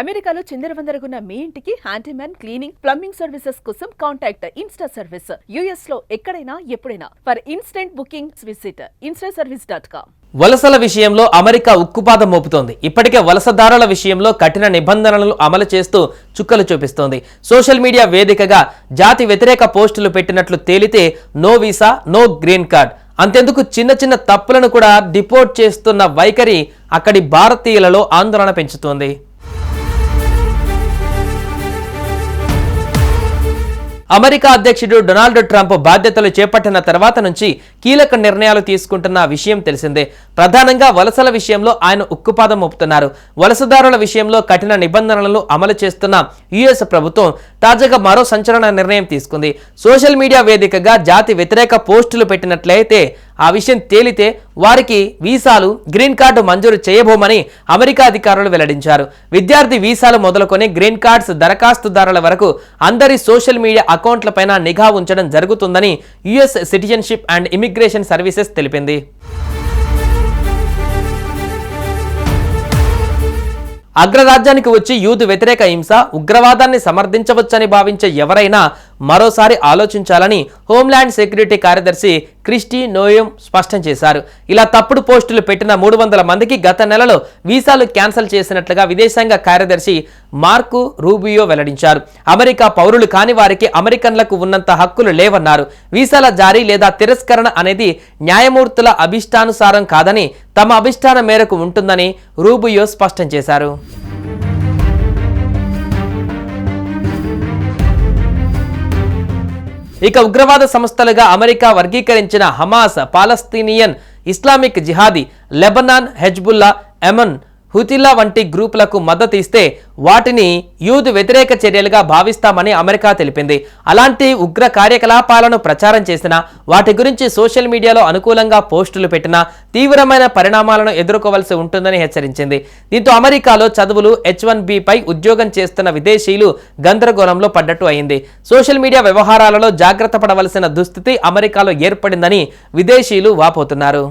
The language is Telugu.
అమెరికాలో చిందరవందరగున్న మీ ఇంటికి హ్యాండీమ్యాన్, క్లీనింగ్, ప్లంబింగ్ సర్వీసెస్ కోసం కాంటాక్ట్ ఇన్స్టా సర్వీస్. యుఎస్ లో ఎక్కడైనా ఎప్పుడైనా. For instant booking visit instaservice.com. వలసల విషయంలో అమెరికా ఉక్కుపాదం మోపుతోంది. ఇప్పటికే వలసదారుల విషయంలో కఠిన నిబంధనలను అమలు చేస్తూ చుక్కలు చూపిస్తోంది. సోషల్ మీడియా వేదికగా జాతి వ్యతిరేక పోస్టులు పెట్టినట్లు తేలితే no visa, no green card. అంతెందుకు చిన్న చిన్న తప్పులను కూడా డిపోర్ట్ చేస్తున్న వైఖరి అక్కడి భారతీయులలో ఆందోళన పెంచుతోంది. అమెరికా అధ్యక్షుడు డొనాల్డ్ ట్రంప్ బాధ్యతలు చేపట్టిన తర్వాత నుంచి కీలక నిర్ణయాలు తీసుకుంటున్న విషయం తెలిసిందే. ప్రధానంగా వలసల విషయంలో ఆయన ఉక్కుపాదం మోపుతున్నారు. వలసదారుల విషయంలో కఠిన నిబంధనలను అమలు చేస్తున్న యుఎస్ ప్రభుత్వం తాజాగా మరో సంచలన నిర్ణయం తీసుకుంది. సోషల్ మీడియా వేదికగా జాతి వ్యతిరేక పోస్టులు పెట్టినట్లయితే ఆ విషయం తేలితే వారికి వీసాలు, గ్రీన్ కార్డు మంజూరు చేయబోమని అమెరికా అధికారులు వెల్లడించారు. విద్యార్థి వీసాలు మొదలుకొని గ్రీన్ కార్డ్స్ దరఖాస్తుదారుల వరకు అందరి సోషల్ మీడియా అకౌంట్లపైన నిఘా ఉంచడం జరుగుతుందని US citizenship and immigration services తెలిపింది. అగ్రరాజ్యానికి వచ్చి యూదు వ్యతిరేక హింస, ఉగ్రవాదాన్ని సమర్థించవచ్చని భావించే ఎవరైనా మరోసారి ఆలోచించాలని హోంల్యాండ్ సెక్యూరిటీ కార్యదర్శి క్రిస్టీ నోయెం స్పష్టం చేశారు. ఇలా తప్పుడు పోస్టులు పెట్టిన 300 మందికి గత నెలలో వీసాలు క్యాన్సిల్ చేసినట్లుగా విదేశాంగ కార్యదర్శి మార్కో రూబియో వెల్లడించారు. అమెరికా పౌరులు కాని వారికి అమెరికన్లకు ఉన్నంత హక్కులు లేవన్నారు. వీసాల జారీ లేదా తిరస్కరణ అనేది న్యాయమూర్తుల అభిష్టానుసారం కాదని, తమ అభిష్టానం మేరకు ఉంటుందని రూబియో స్పష్టం చేశారు. ఇక ఉగ్రవాద సంస్థలుగా అమెరికా వర్గీకరించిన హమాస్, పాలస్తీనియన్ ఇస్లామిక్ జిహాదీ, లెబనాన్, హెజ్బుల్లా, యెమెన్, హుతిల్లా వంటి గ్రూపులకు మద్దతు ఇస్తే వాటిని యూదు వ్యతిరేక చర్యలుగా భావిస్తామని అమెరికా తెలిపింది. అలాంటి ఉగ్ర కార్యకలాపాలను ప్రచారం చేసినా, వాటి గురించి సోషల్ మీడియాలో అనుకూలంగా పోస్టులు పెట్టినా తీవ్రమైన పరిణామాలను ఎదుర్కోవాల్సి ఉంటుందని హెచ్చరించింది. దీంతో అమెరికాలో చదువులు, H-1B పై ఉద్యోగం చేస్తున్న విదేశీయులు గందరగోళంలో పడ్డట్టు అయింది. సోషల్ మీడియా వ్యవహారాలలో జాగ్రత్త పడవలసిన దుస్థితి అమెరికాలో ఏర్పడిందని విదేశీయులు వాపోతున్నారు.